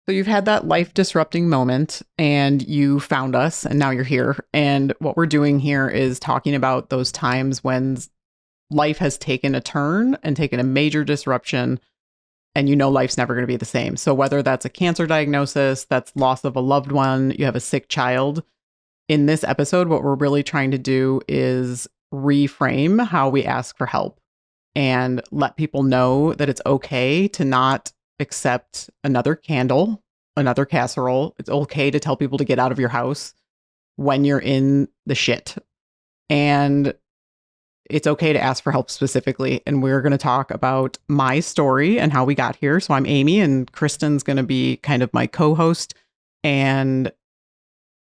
So you've had that life disrupting moment and you found us and now you're here. And what we're doing here is talking about those times when life has taken a turn and taken a major disruption and you know life's never going to be the same. So whether that's a cancer diagnosis, that's loss of a loved one, you have a sick child, in this episode what we're really trying to do is reframe how we ask for help and let people know that it's okay to not accept another candle, another casserole. It's okay to tell people to get out of your house when you're in the shit. And it's okay to ask for help specifically. And we're going to talk about my story and how we got here. So I'm Amy and Kristen's going to be kind of my co-host. And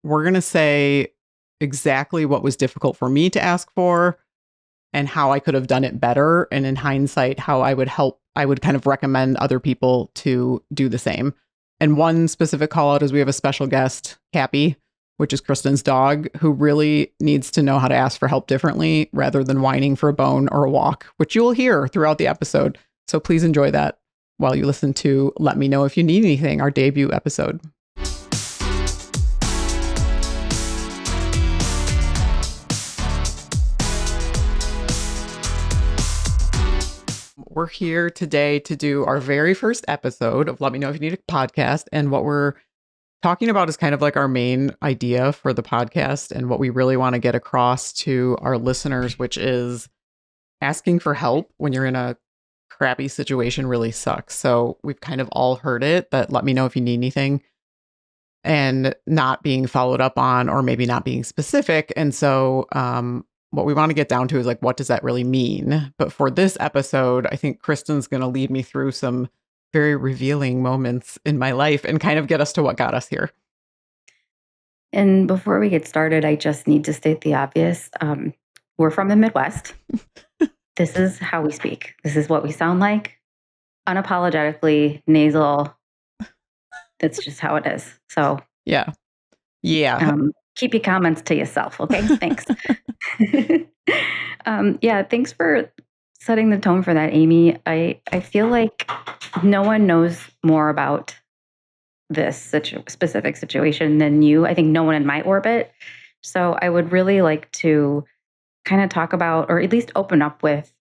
we're going to say exactly what was difficult for me to ask for and how I could have done it better. And in hindsight, how I would kind of recommend other people to do the same. And one specific call out is we have a special guest, Cappy, which is Kristen's dog, who really needs to know how to ask for help differently rather than whining for a bone or a walk, which you will hear throughout the episode. So please enjoy that while you listen to Let Me Know If You Need Anything, our debut episode. We're here today to do our very first episode of Let Me Know If You Need a Podcast. And what we're talking about is kind of like our main idea for the podcast and what we really want to get across to our listeners, which is asking for help when you're in a crappy situation really sucks. So we've kind of all heard it, that let me know if you need anything, and not being followed up on, or maybe not being specific. And so what we want to get down to is like, what does that really mean? But for this episode, I think Kristen's going to lead me through some very revealing moments in my life and kind of get us to what got us here. And before we get started, I just need to state the obvious. We're from the Midwest. This is how we speak. This is what we sound like. Unapologetically nasal. That's just how it is. So yeah. Keep your comments to yourself. Okay. Thanks. Thanks for setting the tone for that, Amy. I feel like no one knows more about this specific situation than you. I think no one in my orbit. So I would really like to kind of talk about, or at least open up with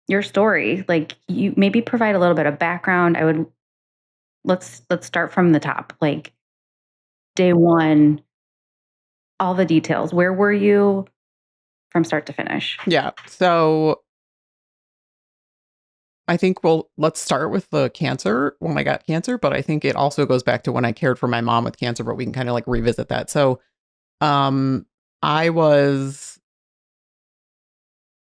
your story. Like, you maybe provide a little bit of background. Let's start from the top. Like, day one, all the details. Where were you from start to finish? Yeah. So I think let's start with the cancer, when I got cancer, but I think it also goes back to when I cared for my mom with cancer, but we can kind of like revisit that. So I was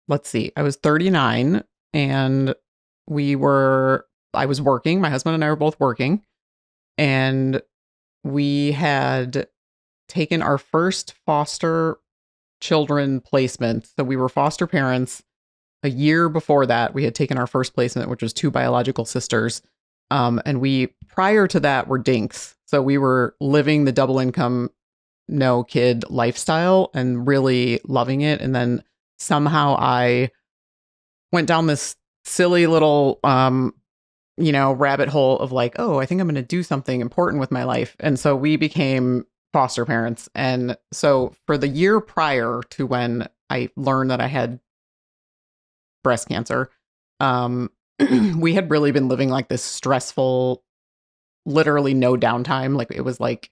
39 and I was working, my husband and I were both working, and we had taken our first foster children placement. So we were foster parents. A year before that, we had taken our first placement, which was 2 biological sisters. And we, prior to that, were dinks. So we were living the double income, no kid lifestyle and really loving it. And then somehow I went down this silly little, rabbit hole of like, oh, I think I'm going to do something important with my life. And so we became foster parents. And so for the year prior to when I learned that I had breast cancer, we had really been living like this stressful, literally no downtime. Like, it was like,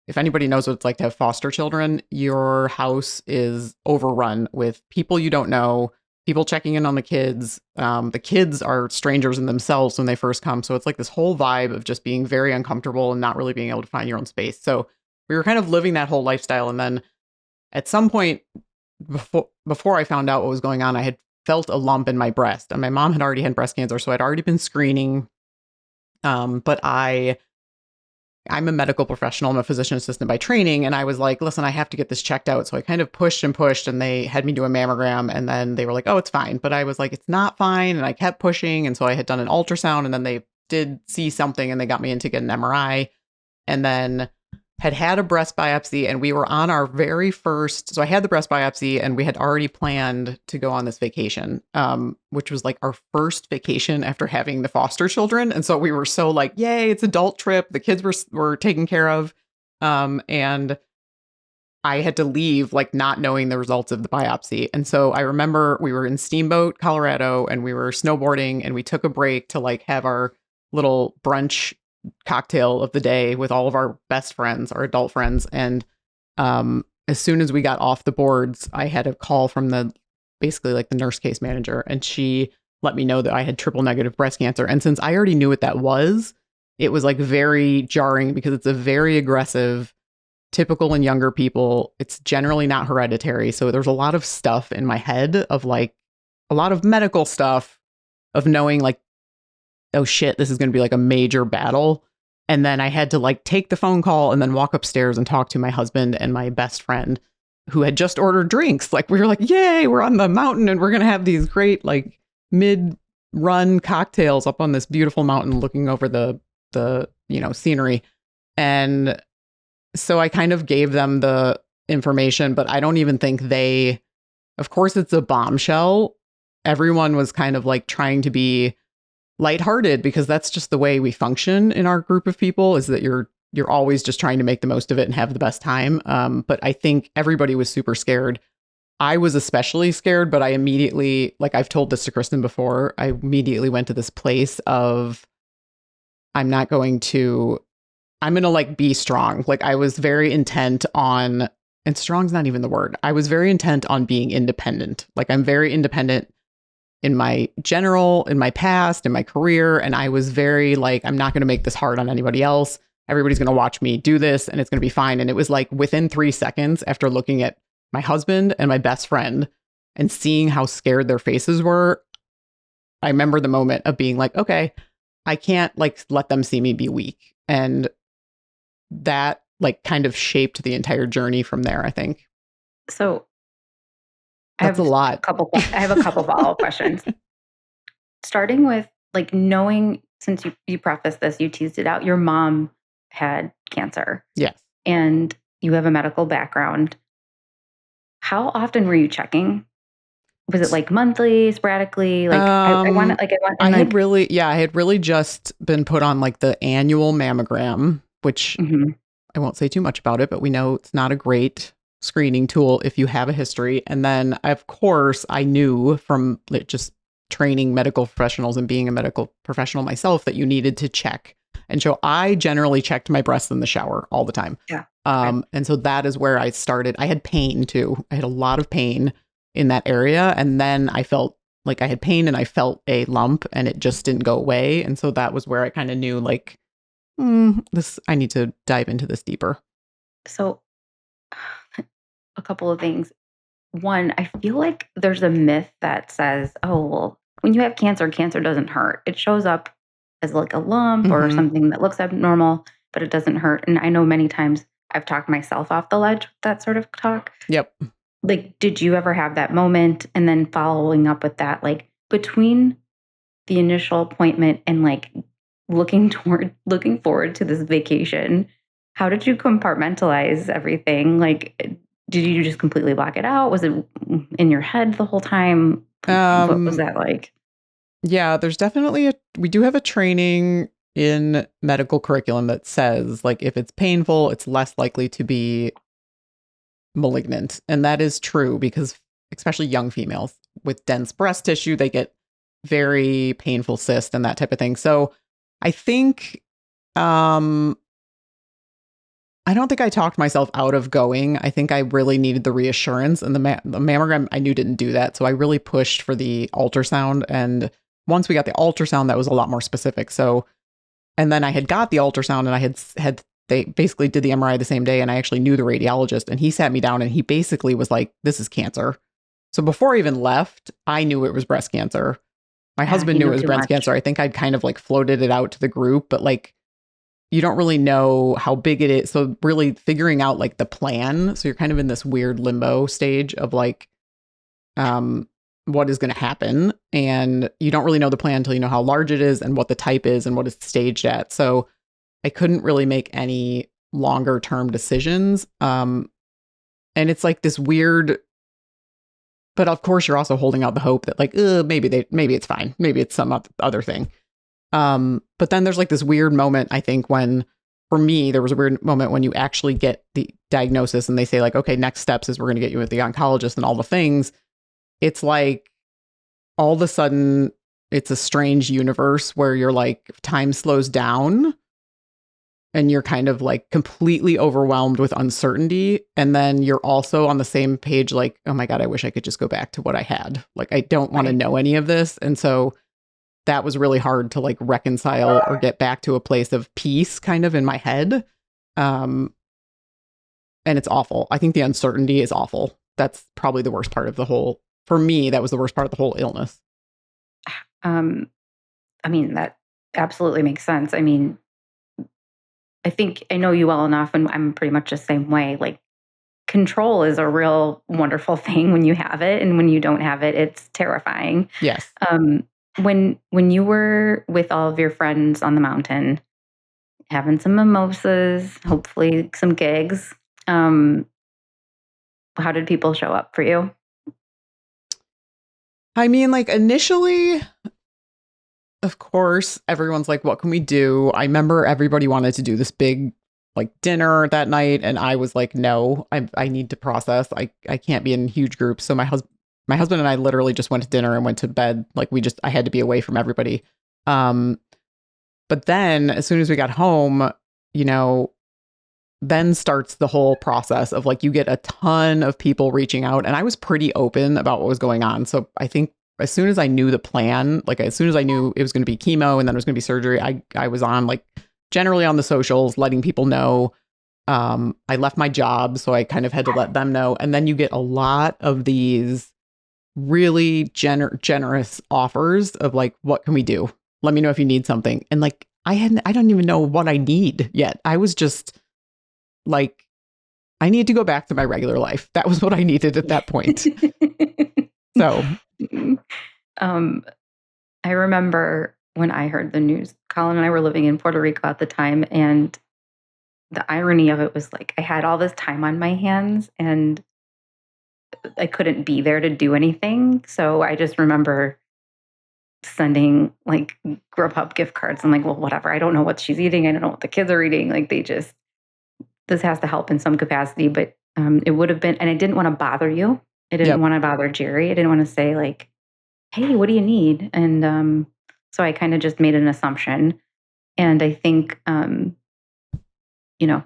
if anybody knows what it's like to have foster children, your house is overrun with people you don't know, people checking in on the kids. The kids are strangers in themselves when they first come. So it's like this whole vibe of just being very uncomfortable and not really being able to find your own space. So we were kind of living that whole lifestyle. And then at some point before I found out what was going on, I had felt a lump in my breast, and my mom had already had breast cancer. So I'd already been screening. But I'm a medical professional. I'm a physician assistant by training. And I was like, listen, I have to get this checked out. So I kind of pushed, and they had me do a mammogram, and then they were like, oh, it's fine. But I was like, it's not fine. And I kept pushing. And so I had done an ultrasound, and then they did see something and they got me in to get an MRI. And then had a breast biopsy, and we were on our very first. So I had the breast biopsy, and we had already planned to go on this vacation, which was like our first vacation after having the foster children. And so we were so like, yay, it's adult trip. The kids were taken care of. And I had to leave like not knowing the results of the biopsy. And so I remember we were in Steamboat, Colorado, and we were snowboarding, and we took a break to like have our little brunch cocktail of the day with all of our best friends, our adult friends. And as soon as we got off the boards, I had a call from the basically like the nurse case manager, and she let me know that I had triple negative breast cancer. And since I already knew what that was, it was like very jarring because it's a very aggressive, typical in younger people. It's generally not hereditary. So there's a lot of stuff in my head of like a lot of medical stuff of knowing like, oh shit, this is going to be like a major battle. And then I had to like take the phone call and then walk upstairs and talk to my husband and my best friend who had just ordered drinks. Like we were like, yay, we're on the mountain and we're going to have these great like mid-run cocktails up on this beautiful mountain looking over the scenery. And so I kind of gave them the information, but I don't even think of course it's a bombshell. Everyone was kind of like trying to be lighthearted because that's just the way we function in our group of people, is that you're always just trying to make the most of it and have the best time. But I think everybody was super scared. I was especially scared, but I immediately, like I've told this to Kristen before, I immediately went to this place of I'm going to like be strong. Like I was very intent on, and strong's not even the word. I was very intent on being independent. Like I'm very independent in my past, in my career. And I was very like, I'm not going to make this hard on anybody else. Everybody's going to watch me do this and it's going to be fine. And it was like within 3 seconds after looking at my husband and my best friend and seeing how scared their faces were, I remember the moment of being like, okay, I can't like let them see me be weak. And that like kind of shaped the entire journey from there, I think. So that's a lot. I have a couple follow-up questions. Starting with like knowing, since you prefaced this, you teased it out, your mom had cancer. Yes. And you have a medical background. How often were you checking? Was it like monthly, sporadically? Like I had really just been put on like the annual mammogram, which I won't say too much about it, but we know it's not a great screening tool if you have a history. And then of course I knew from just training medical professionals and being a medical professional myself that you needed to check. And so I generally checked my breasts in the shower all the time. Yeah. And so that is where I started. I had pain too. I had a lot of pain in that area. And then I felt like I had pain and I felt a lump and it just didn't go away. And so that was where I kind of knew like, I need to dive into this deeper. So a couple of things. One, I feel like there's a myth that says, oh, well, when you have cancer, cancer doesn't hurt. It shows up as like a lump or something that looks abnormal, but it doesn't hurt. And I know many times I've talked myself off the ledge with that sort of talk. Yep. Like, did you ever have that moment? And then following up with that, like between the initial appointment and like looking forward to this vacation, how did you compartmentalize everything? Like, did you just completely block it out? Was it in your head the whole time? What was that like? Yeah, there's definitely we do have a training in medical curriculum that says like if it's painful, it's less likely to be malignant. And that is true because especially young females with dense breast tissue, they get very painful cysts and that type of thing. So I think I don't think I talked myself out of going. I think I really needed the reassurance, and the mammogram I knew didn't do that. So I really pushed for the ultrasound. And once we got the ultrasound, that was a lot more specific. So, and then I had got the ultrasound and I had they basically did the MRI the same day. And I actually knew the radiologist and he sat me down and he basically was like, this is cancer. So before I even left, I knew it was breast cancer. My husband knew it was breast cancer. I think I'd kind of like floated it out to the group, but like, you don't really know how big it is. So really figuring out like the plan. So you're kind of in this weird limbo stage of like, what is going to happen. And you don't really know the plan until you know how large it is and what the type is and what it's staged at. So I couldn't really make any longer term decisions. And it's like this weird, but of course you're also holding out the hope that like, maybe it's fine. Maybe it's some other thing. But then there's like this weird moment, I think, when for me, there was a weird moment when you actually get the diagnosis and they say like, okay, next steps is we're going to get you with the oncologist and all the things. It's like all of a sudden it's a strange universe where you're like time slows down and you're kind of like completely overwhelmed with uncertainty. And then you're also on the same page, like, oh my God, I wish I could just go back to what I had. Like, I don't want to know any of this. And so that was really hard to like reconcile or get back to a place of peace kind of in my head. And it's awful. I think the uncertainty is awful. That's probably the worst part of the whole, for me, that was the worst part of the whole illness. I mean, that absolutely makes sense. I mean, I think I know you well enough, and I'm pretty much the same way. Like, control is a real wonderful thing when you have it, and when you don't have it, it's terrifying. Yes. When you were with all of your friends on the mountain, having some mimosas, hopefully some gigs, how did people show up for you? I mean, like initially, of course, everyone's like, what can we do? I remember everybody wanted to do this big like dinner that night. And I was like, no, I need to process. I can't be in huge groups. So my husband and I literally just went to dinner and went to bed. Like I had to be away from everybody. But then as soon as we got home, you know, then starts the whole process of like, you get a ton of people reaching out, and I was pretty open about what was going on. So I think as soon as I knew the plan, like as soon as I knew it was going to be chemo and then it was going to be surgery, I was on like generally on the socials, letting people know. I left my job, so I kind of had to let them know. And then you get a lot of these really generous offers of like, what can we do? Let me know if you need something. And like, I don't even know what I need yet. I was just like, I need to go back to my regular life. That was what I needed at that point. So, I remember when I heard the news, Colin and I were living in Puerto Rico at the time, and the irony of it was like I had all this time on my hands and I couldn't be there to do anything. So I just remember sending like Grubhub gift cards. I'm like, well, whatever. I don't know what she's eating. I don't know what the kids are eating. Like this has to help in some capacity. But it would have been, and I didn't want to bother you. I didn't want to bother Jerry. I didn't want to say like, hey, what do you need? And so I kind of just made an assumption. And I think,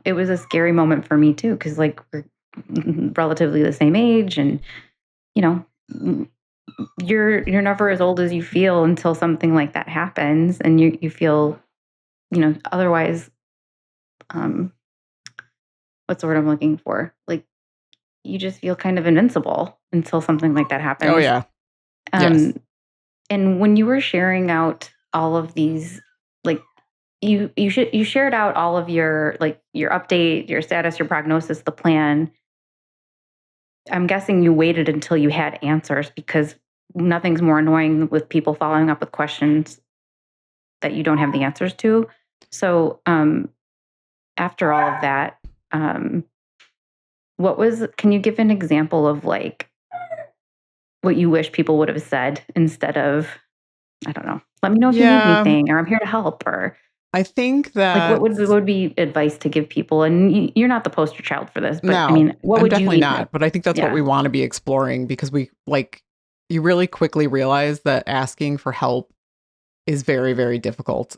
it was a scary moment for me too, because like we're relatively the same age, and you know, you're never as old as you feel until something like that happens, and you feel, otherwise, what's the word I'm looking for? Like you just feel kind of invincible until something like that happens. oh yeah. Yes. And when you were sharing out all of these, like you shared out all of your like your update, your status, your prognosis, the plan. I'm guessing you waited until you had answers, because nothing's more annoying with people following up with questions that you don't have the answers to. So after all of that, can you give an example of like what you wish people would have said instead of, I don't know, let me know if you need anything, or I'm here to help, or I think that like what would be advice to give people? And you're not the poster child for this, but no, I mean, what I'm would you definitely leave not. with? But I think that's what we want to be exploring, because you really quickly realize that asking for help is very, very difficult.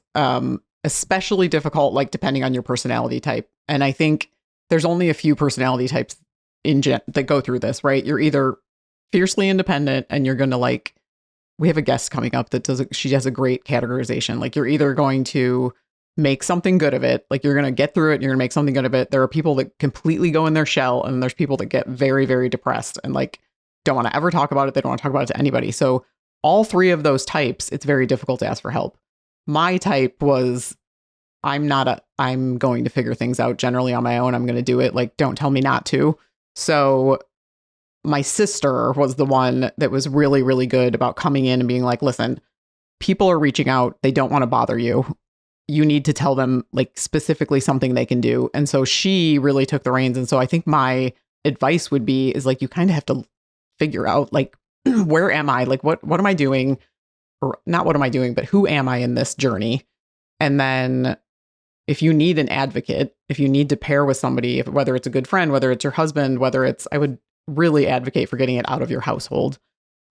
Especially difficult, like depending on your personality type. And I think there's only a few personality types that go through this, right? You're either fiercely independent and you're going to like, we have a guest coming up that she has a great categorization. Like you're either going to make something good of it. Like you're going to get through it and you're going to make something good of it. There are people that completely go in their shell, and there's people that get very, very depressed and like don't want to ever talk about it. They don't want to talk about it to anybody. So all three of those types, it's very difficult to ask for help. My type was, I'm going to figure things out generally on my own. I'm going to do it. Like, don't tell me not to. So my sister was the one that was really, really good about coming in and being like, listen, people are reaching out. They don't want to bother you. you need to tell them like specifically something they can do. And so she really took the reins. And so I think my advice would be is like, you kind of have to figure out like, where am I? Like, what am I doing? Or not what am I doing, but who am I in this journey? And then if you need an advocate, if you need to pair with somebody, whether it's a good friend, whether it's your husband, I would really advocate for getting it out of your household.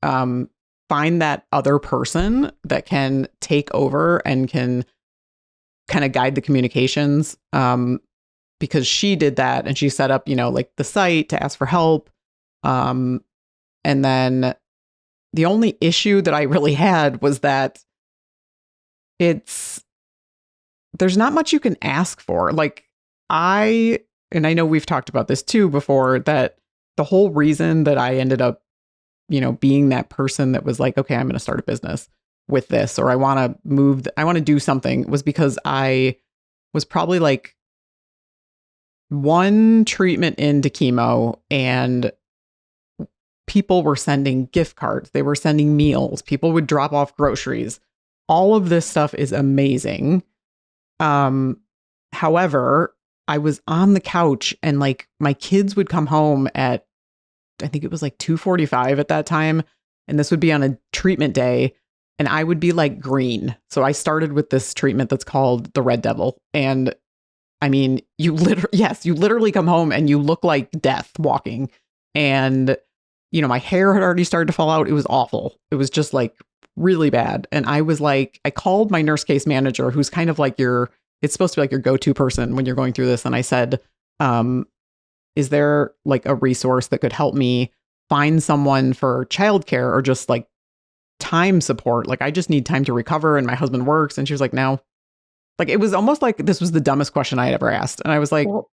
Find that other person that can take over and can kind of guide the communications. Because she did that and she set up, like the site to ask for help. And then the only issue that I really had was that there's not much you can ask for. Like and I know we've talked about this too before, that the whole reason that I ended up, being that person that was like, okay, I'm going to start a business with this, or I want to do something, was because I was probably like one treatment into chemo and people were sending gift cards. They were sending meals. People would drop off groceries. All of this stuff is amazing. However, I was on the couch and like my kids would come home at, I think it was like 2:45 at that time. And this would be on a treatment day. And I would be like green. So I started with this treatment that's called the Red Devil. And I mean, you literally come home and you look like death walking. And, my hair had already started to fall out. It was awful. It was just like really bad. And I was like, I called my nurse case manager, who's kind of like it's supposed to be like your go-to person when you're going through this. And I said, is there like a resource that could help me find someone for childcare or just like time support? Like, I just need time to recover and my husband works. And she was like, no. Like, it was almost like this was the dumbest question I had ever asked. And I was like, Well,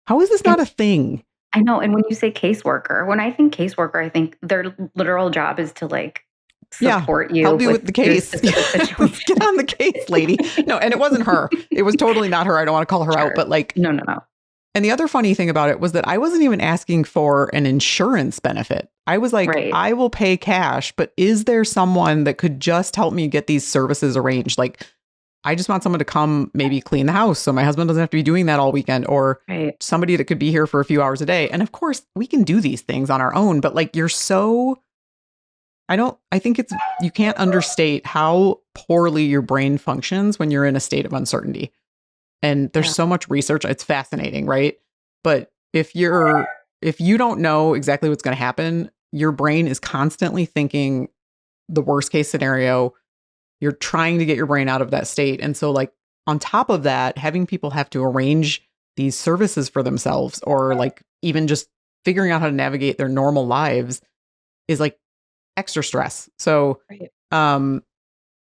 how is this not a thing? I know. And when you say caseworker, when I think caseworker, I think their literal job is to like support you. Help you with the case. Get on the case, lady. No, and it wasn't her. It was totally not her. I don't want to call her out, but like, no. And the other funny thing about it was that I wasn't even asking for an insurance benefit. I was like, Right. I will pay cash, but is there someone that could just help me get these services arranged? Like, I just want someone to come maybe clean the house so my husband doesn't have to be doing that all weekend, or Right. somebody that could be here for a few hours a day. And of course, we can do these things on our own, but like, I think you can't understate how poorly your brain functions when you're in a state of uncertainty. And there's so much research. It's fascinating, right? But if you don't know exactly what's going to happen, your brain is constantly thinking the worst case scenario. You're trying to get your brain out of that state. And so like on top of that, having people have to arrange these services for themselves, or like even just figuring out how to navigate their normal lives, is like extra stress. So,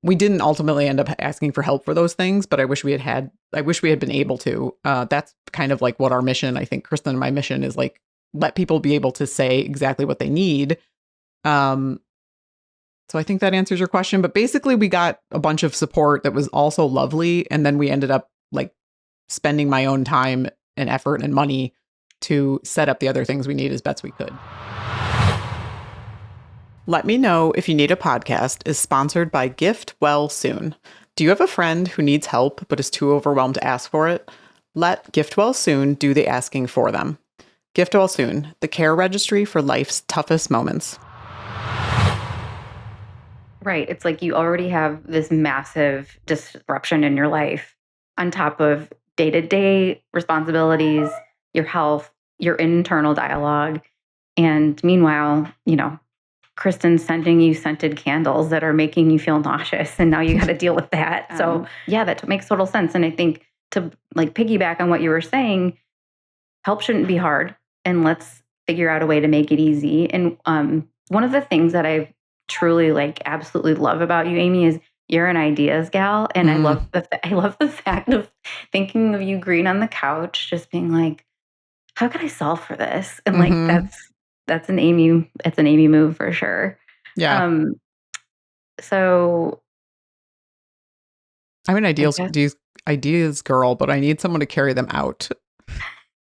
we didn't ultimately end up asking for help for those things, but I wish we had been able to. That's kind of like what our mission, I think, Kristen and my mission is, like, let people be able to say exactly what they need. So I think that answers your question, but basically we got a bunch of support that was also lovely. And then we ended up like spending my own time and effort and money to set up the other things we need as best we could. Let Me Know If You Need a Podcast is sponsored by Gift Well Soon. Do you have a friend who needs help but is too overwhelmed to ask for it? Let Gift Well Soon do the asking for them. Gift Well Soon, the care registry for life's toughest moments. Right. It's like you already have this massive disruption in your life on top of day-to-day responsibilities, your health, your internal dialogue. And meanwhile, Kristen's sending you scented candles that are making you feel nauseous, and now you got to deal with that. So yeah, that makes total sense. And I think to like piggyback on what you were saying, help shouldn't be hard, and let's figure out a way to make it easy. And one of the things that I've truly like absolutely love about you, Amy, is you're an ideas gal. And I love the fact of thinking of you green on the couch, just being like, how can I solve for this? And like, that's an Amy move for sure. Yeah. So I'm an ideas girl, but I need someone to carry them out.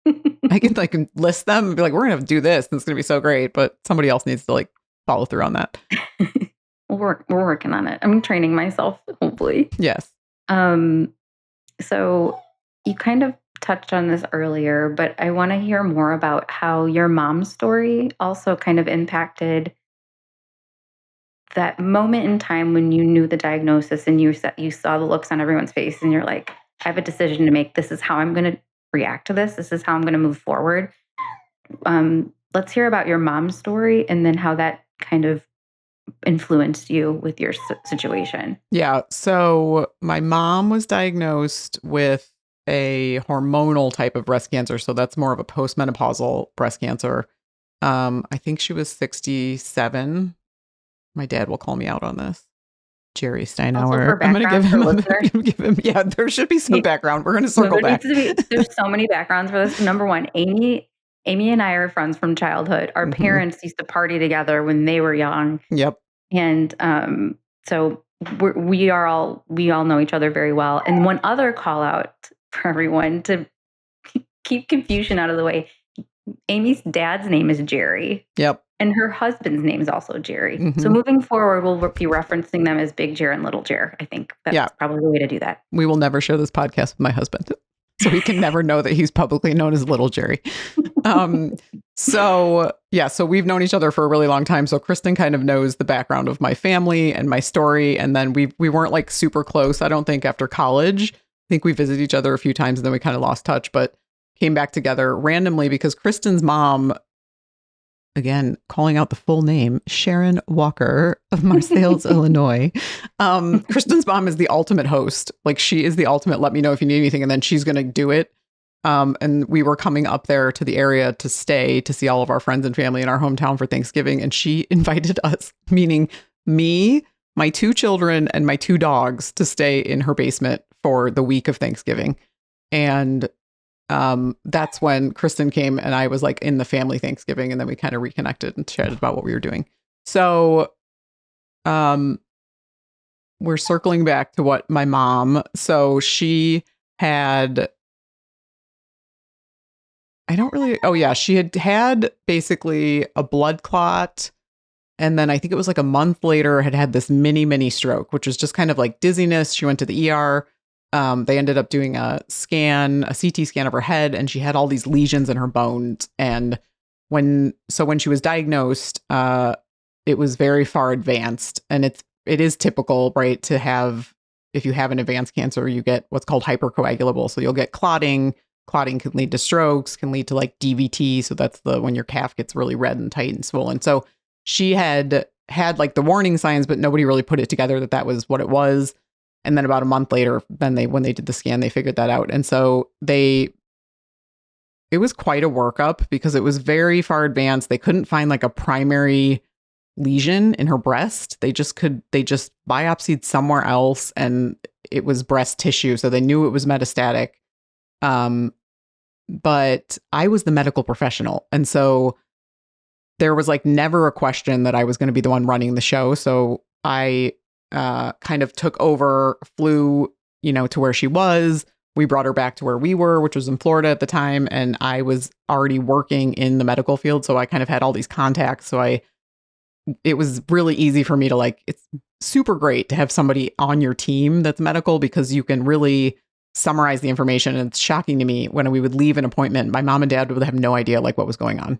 I can like list them and be like, we're going to do this and it's going to be so great, but somebody else needs to like follow through on that. We're working on it. I'm training myself, hopefully. Yes. So you kind of touched on this earlier, but I want to hear more about how your mom's story also kind of impacted that moment in time when you knew the diagnosis and you saw the looks on everyone's face and you're like, I have a decision to make. This is how I'm going to react to this. This is how I'm going to move forward. Let's hear about your mom's story and then how that kind of influenced you with your situation. Yeah. So my mom was diagnosed with a hormonal type of breast cancer. So that's more of a postmenopausal breast cancer. I think she was 67. My dad will call me out on this. Jerry Also, for Steinauer. I'm going to background for listeners, give him, yeah, there should be some background. We're going to no, circle there needs back. to be. There's so many backgrounds for this. Number one, Amy and I are friends from childhood. Our parents used to party together when they were young, Yep. and so we all know each other very well. And one other call out for everyone to keep confusion out of the way. Amy's dad's name is Jerry. Yep. And her husband's name is also Jerry. Mm-hmm. So moving forward, we'll be referencing them as Big Jer and Little Jer. I think that's probably the way to do that. We will never share this podcast with my husband. So he can never know that he's publicly known as Little Jerry. So we've known each other for a really long time. So Kristen kind of knows the background of my family and my story. And then we weren't like super close, I don't think, after college. I think we visited each other a few times and then we kind of lost touch, but came back together randomly because Kristen's mom, again, calling out the full name, Sharon Walker of Marseilles, Illinois. Kristen's mom is the ultimate host. Like, she is the ultimate, let me know if you need anything, and then she's going to do it. And we were coming up there to the area to stay, to see all of our friends and family in our hometown for Thanksgiving. And she invited us, meaning me, my 2 children, and my 2 dogs, to stay in her basement for the week of Thanksgiving. And that's when Kristen came and I was like in the family Thanksgiving, and then we kind of reconnected and chatted about what we were doing. So, we're circling back to what my mom, so she had, she had basically a blood clot. And then I think it was like a month later had this mini stroke, which was just kind of like dizziness. She went to the ER. They ended up doing a CT scan of her head, and she had all these lesions in her bones. And when she was diagnosed, it was very far advanced, and it is typical, right, to have, if you have an advanced cancer, you get what's called hypercoagulable. So you'll get clotting. Clotting can lead to strokes, can lead to like DVT. So that's when your calf gets really red and tight and swollen. So she had like the warning signs, but nobody really put it together that was what it was. And then about a month later, when they did the scan, they figured that out. And so it was quite a workup because it was very far advanced. They couldn't find like a primary lesion in her breast. They just biopsied somewhere else, and it was breast tissue. So they knew it was metastatic. But I was the medical professional. And so there was like never a question that I was going to be the one running the show. So I kind of took over, flew, to where she was. We brought her back to where we were, which was in Florida at the time. And I was already working in the medical field. So I kind of had all these contacts. So it was really easy for me to it's super great to have somebody on your team that's medical, because you can really summarize the information. And it's shocking to me when we would leave an appointment, my mom and dad would have no idea what was going on.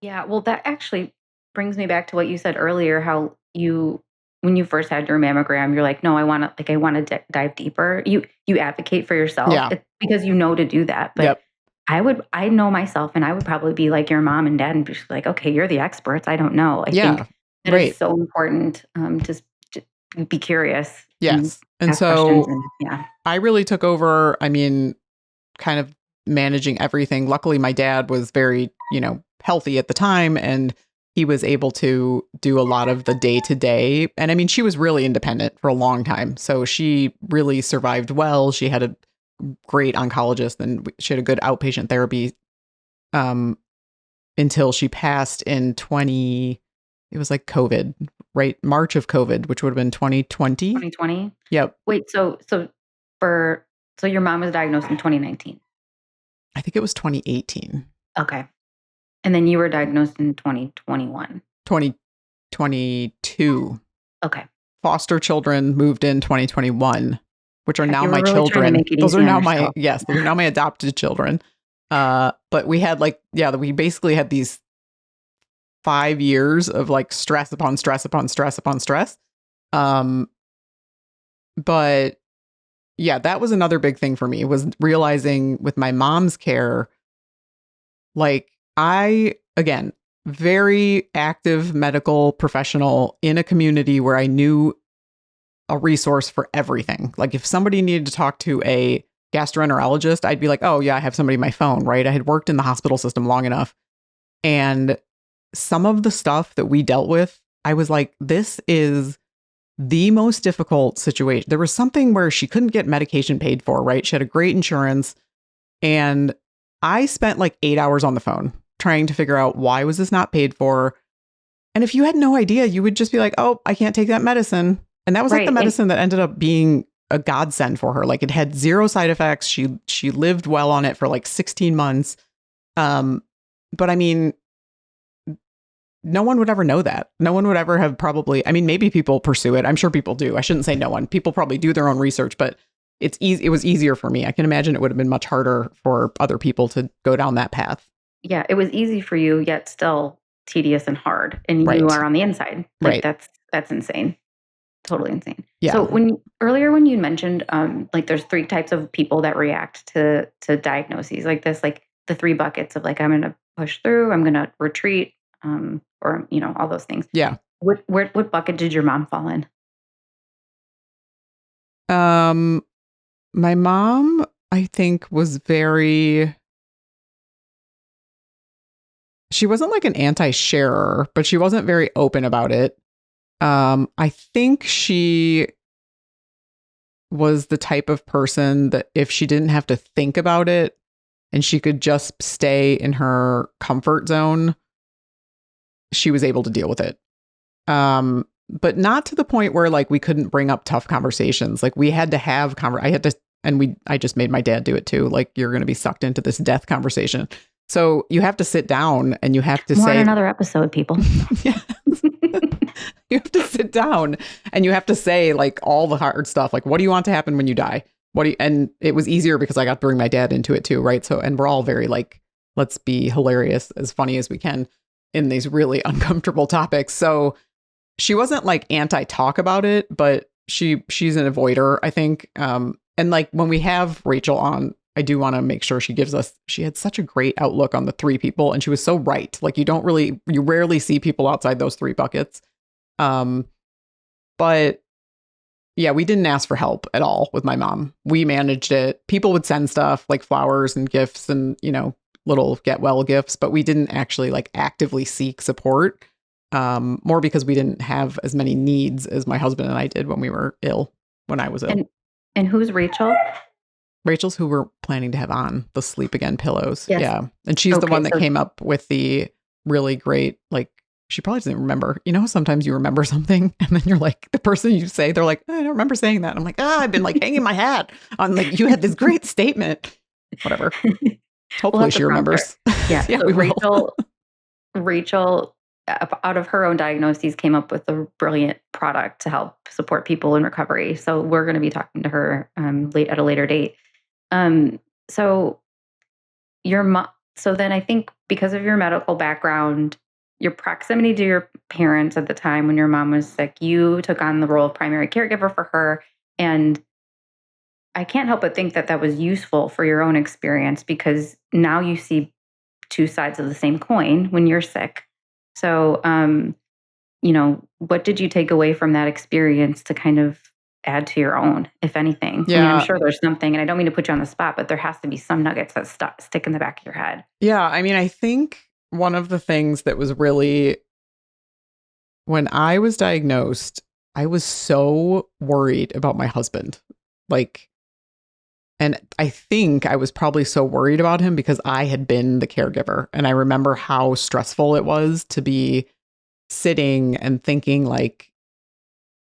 Yeah. Well, that actually brings me back to what you said earlier, how when you first had your mammogram, you're like, no, I want to dive deeper. You advocate for yourself, because you know to do that. But I know myself, and I would probably be like your mom and dad and be like, okay, you're the experts. I don't know. I think that is so important to be curious. Yes. And so I really took over, kind of managing everything. Luckily, my dad was very, healthy at the time, and he was able to do a lot of the day-to-day. And she was really independent for a long time. So she really survived well. She had a great oncologist, and she had a good outpatient therapy until she passed in it was like COVID, right? March of COVID, which would have been 2020. 2020? Yep. Wait, so your mom was diagnosed in 2019? I think it was 2018. Okay. And then you were diagnosed in 2021? 2022. Okay. Foster children moved in 2021, which are God, now you my were really trying to children. make it Those easy are on now yourself. those are now my adopted children. But we had like, yeah, we basically had these 5 years of like stress upon stress upon stress upon stress. Um, but yeah, that was another big thing for me, was realizing with my mom's care, like again, very active medical professional in a community where I knew a resource for everything. Like if somebody needed to talk to a gastroenterologist, I'd be like, oh yeah, I have somebody on my phone, right? I had worked in the hospital system long enough. And some of the stuff that we dealt with, I was like, this is the most difficult situation. There was something where she couldn't get medication paid for, right? She had a great insurance. And I spent like 8 hours on the phone trying to figure out, why was this not paid for? And if you had no idea, you would just be like, oh, I can't take that medicine. And that was like the Right. And medicine that ended up being a godsend for her. Like it had zero side effects. She lived well on it for like 16 months. But I mean, no one would ever know that. No one would ever have probably, I mean, maybe people pursue it. I'm sure people do. I shouldn't say no one. People probably do their own research, but it's easy. It was easier for me. I can imagine it would have been much harder for other people to go down that path. yeah, it was easy for you, yet still tedious and hard. And you Right. are on the inside. Like Right. that's insane. Totally insane. So Yeah. when you mentioned like there's three types of people that react to diagnoses like this, like the three buckets of like I'm gonna push through, I'm gonna retreat, or all those things. Yeah. What bucket did your mom fall in? Um, my mom, I think, was very, she wasn't like an anti-sharer, but she wasn't very open about it. I think she was the type of person that if she didn't have to think about it and she could just stay in her comfort zone, she was able to deal with it. But not to the point where like we couldn't bring up tough conversations. Like we had to have I had to, and I just made my dad do it too. Like you're going to be sucked into this death conversation. So you have to sit down and you have to More in say, another episode, people. yeah, you have to sit down and you have to say like all the hard stuff. Like, what do you want to happen when you die? And it was easier because I got to bring my dad into it too. Right. So, and we're all very like, let's be hilarious, as funny as we can in these really uncomfortable topics. So she wasn't like anti-talk about it, but she's an avoider, I think. And like when we have Rachel on, I do want to make sure she had such a great outlook on the three people, and she was so right. Like you rarely see people outside those three buckets. But yeah, we didn't ask for help at all with my mom. We managed it. People would send stuff like flowers and gifts and, little get well gifts, but we didn't actually like actively seek support. More because we didn't have as many needs as my husband and I did when I was ill. And who's Rachel? Rachel's who we're planning to have on the sleep again pillows. Yes. Yeah. And she's the Okay, one that so came up with the really great, like, she probably doesn't remember. Sometimes you remember something and then you're like, the person you say, they're like, I don't remember saying that. I'm like, I've been like hanging my hat on like, you had this great statement. Whatever. Hopefully she remembers. Yeah. Yeah, So we will. Rachel, out of her own diagnoses, came up with a brilliant product to help support people in recovery. So we're going to be talking to her at a later date. So your mom. So then I think because of your medical background, your proximity to your parents at the time when your mom was sick, you took on the role of primary caregiver for her. And I can't help but think that that was useful for your own experience because now you see two sides of the same coin when you're sick. So, what did you take away from that experience to kind of add to your own, if anything? I mean, I'm Yeah. sure there's something, and I don't mean to put you on the spot, but there has to be some nuggets that stick in the back of your head. Yeah. I mean, I think one of the things that was really, when I was diagnosed, I was so worried about my husband. Like, and I think I was probably so worried about him because I had been the caregiver. And I remember how stressful it was to be sitting and thinking like,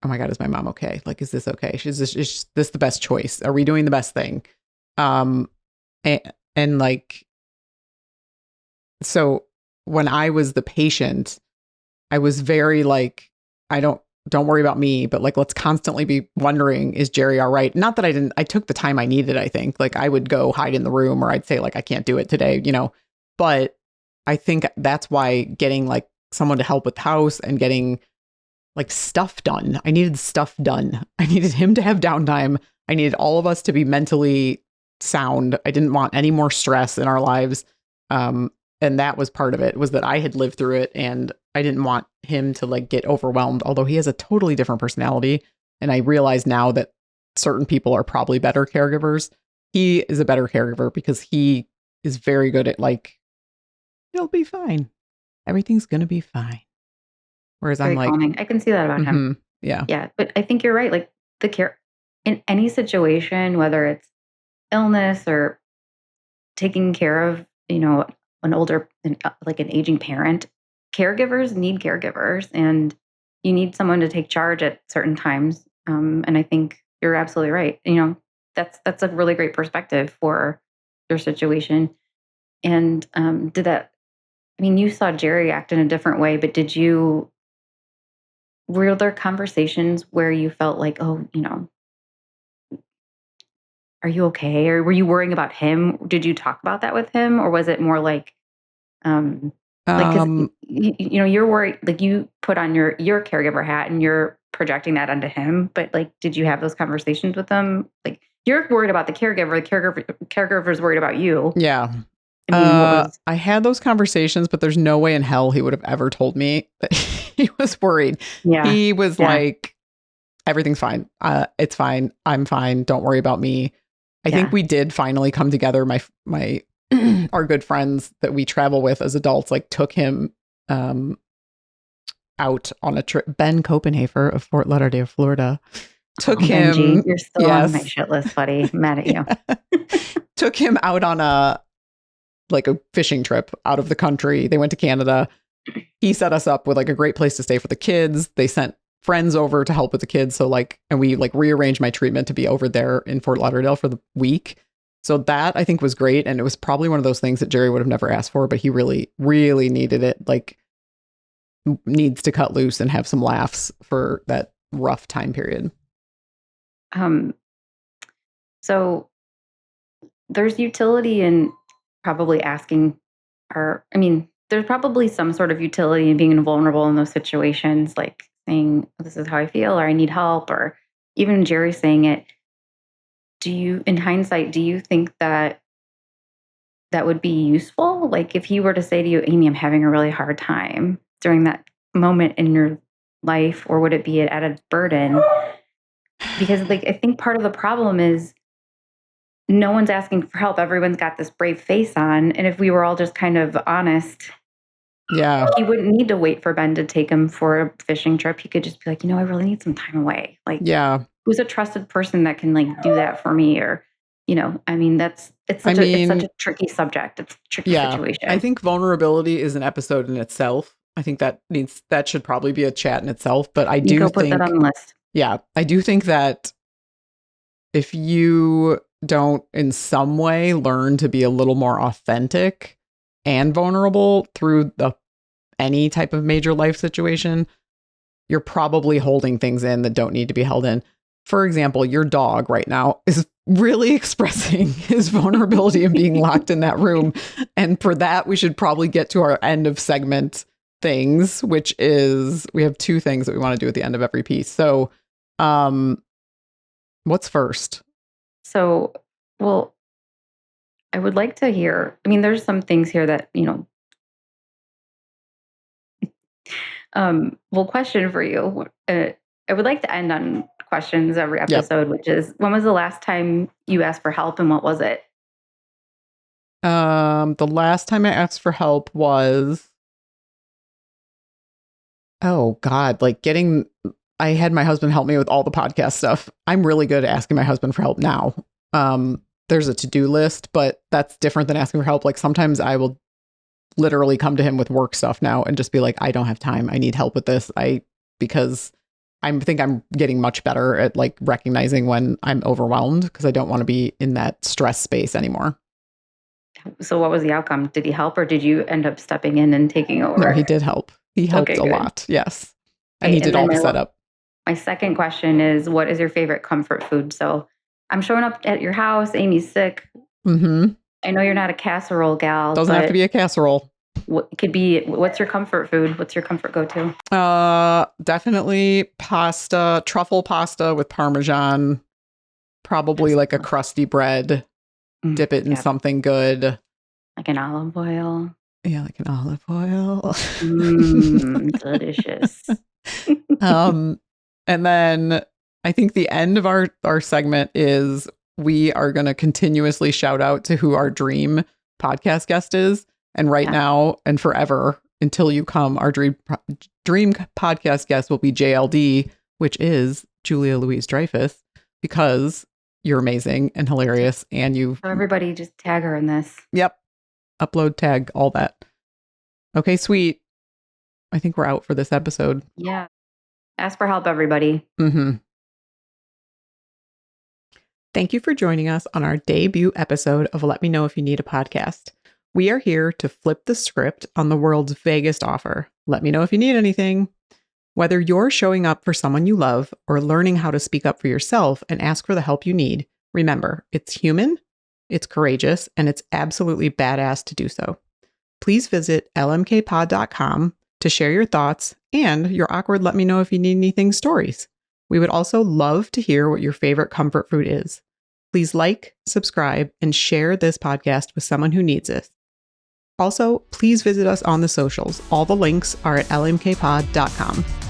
oh my God, is my mom okay? Like, is this okay? Is this the best choice? Are we doing the best thing? Um, and like, so when I was the patient, I was very like, I don't, don't worry about me, but like, let's constantly be wondering, is Jerry all right? Not that I took the time I needed, I think. Like, I would go hide in the room or I'd say, like, I can't do it today, But I think that's why getting like someone to help with the house and getting like stuff done. I needed stuff done. I needed him to have downtime. I needed all of us to be mentally sound. I didn't want any more stress in our lives. And that was part of it, was that I had lived through it and I didn't want him to like get overwhelmed, although he has a totally different personality. And I realize now that certain people are probably better caregivers. He is a better caregiver because he is very good at like, it'll be fine. Everything's going to be fine. Whereas I'm Very like, calming. I can see that about him. yeah. Yeah, but I think you're right. Like the care in any situation, whether it's illness or taking care of, an older, like an aging parent, caregivers need caregivers, and you need someone to take charge at certain times. And I think you're absolutely right. That's a really great perspective for your situation. And did that? I mean, you saw Jerry act in a different way, but were there conversations where you felt like, oh, are you okay? Or were you worrying about him? Did you talk about that with him? Or was it more um, because, Um, you're worried, like you put on your caregiver hat and you're projecting that onto him. But like, did you have those conversations with him? Like, you're worried about the caregiver's worried about you. yeah. I mean, what was, I had those conversations, but there's no way in hell he would have ever told me that he was worried. yeah, He was yeah, like, everything's fine. It's fine. I'm fine. Don't worry about me. I think yeah. we did finally come together. My our good friends that we travel with as adults like took him out on a trip. Ben Copenhagen of Fort Lauderdale, Florida, Oh, took Benji, him. you're still on my Yes, shit list, buddy. I'm mad at you. took him out on a like a fishing trip out of the country. They went to Canada. He set us up with like a great place to stay for the kids. They sent friends over to help with the kids. So like, and we like rearranged my treatment to be over there in Fort Lauderdale for the week. So that I think was great. And it was probably one of those things that Jerry would have never asked for, but he really, really needed it. Like needs to cut loose and have some laughs for that rough time period. Um, so there's utility in probably asking, I mean, there's probably some sort of utility in being vulnerable in those situations, like saying, this is how I feel, or I need help, or even Jerry saying it. In hindsight, do you think that that would be useful? Like if he were to say to you, Amy, I'm having a really hard time during that moment in your life, or would it be an added burden? Because like I think part of the problem is no one's asking for help. Everyone's got this brave face on. And if we were all just kind of honest, Yeah. he wouldn't need to wait for Ben to take him for a fishing trip. He could just be like, I really need some time away. Like, Yeah. who's a trusted person that can like do that for me? Or, I mean, it's such a tricky subject. It's a tricky yeah. I situation. think vulnerability is an episode in itself. I think that should probably be a chat in itself. But I You do go put that on think, the list. yeah, I do think that if you don't in some way learn to be a little more authentic and vulnerable through any type of major life situation, you're probably holding things in that don't need to be held in. For example, your dog right now is really expressing his vulnerability and being locked in that room. And for that, we should probably get to our end of segment things, which is we have two things that we want to do at the end of every piece. So, what's first? So, well, I would like to hear. I mean, there's some things here that, well, question for you. I would like to end on questions every Yep. episode, which is when was the last time you asked for help and what was it? The last time I asked for help was, oh God, like I had my husband help me with all the podcast stuff. I'm really good at asking my husband for help now. There's a to-do list, but that's different than asking for help. Like sometimes I will literally come to him with work stuff now and just be like, I don't have time. I need help with this. Because I think I'm getting much better at like recognizing when I'm overwhelmed because I don't want to be in that stress space anymore. So, what was the outcome? Did he help or did you end up stepping in and taking No, over? he did help. He helped Okay, a good. lot. Yes. And Okay, he and did then all the setup. My second question is, what is your favorite comfort food? So I'm showing up at your house. Amy's sick. Mm-hmm. I know you're not a casserole gal. Doesn't have to be a casserole. What could be? What's your comfort food? What's your comfort go-to? Definitely pasta, truffle pasta with Parmesan. Probably like a crusty bread. Dip it in something good. Like an olive oil. Yeah, like an olive oil. Delicious. And then I think the end of our segment is we are going to continuously shout out to who our dream podcast guest is. And right now and forever until you come, our dream podcast guest will be JLD, which is Julia Louise-Dreyfus, because you're amazing and hilarious. And you everybody just tag her in this. Yep. Upload, tag, all that. Okay, sweet. I think we're out for this episode. Yeah. Ask for help, everybody. Mm-hmm. Thank you for joining us on our debut episode of Let Me Know If You Need a Podcast. We are here to flip the script on the world's vaguest offer. Let me know if you need anything. Whether you're showing up for someone you love or learning how to speak up for yourself and ask for the help you need, remember, it's human, it's courageous, and it's absolutely badass to do so. Please visit lmkpod.com to share your thoughts and your awkward let me know if you need anything stories. We would also love to hear what your favorite comfort food is. Please like, subscribe, and share this podcast with someone who needs it. Also, please visit us on the socials. All the links are at lmkpod.com.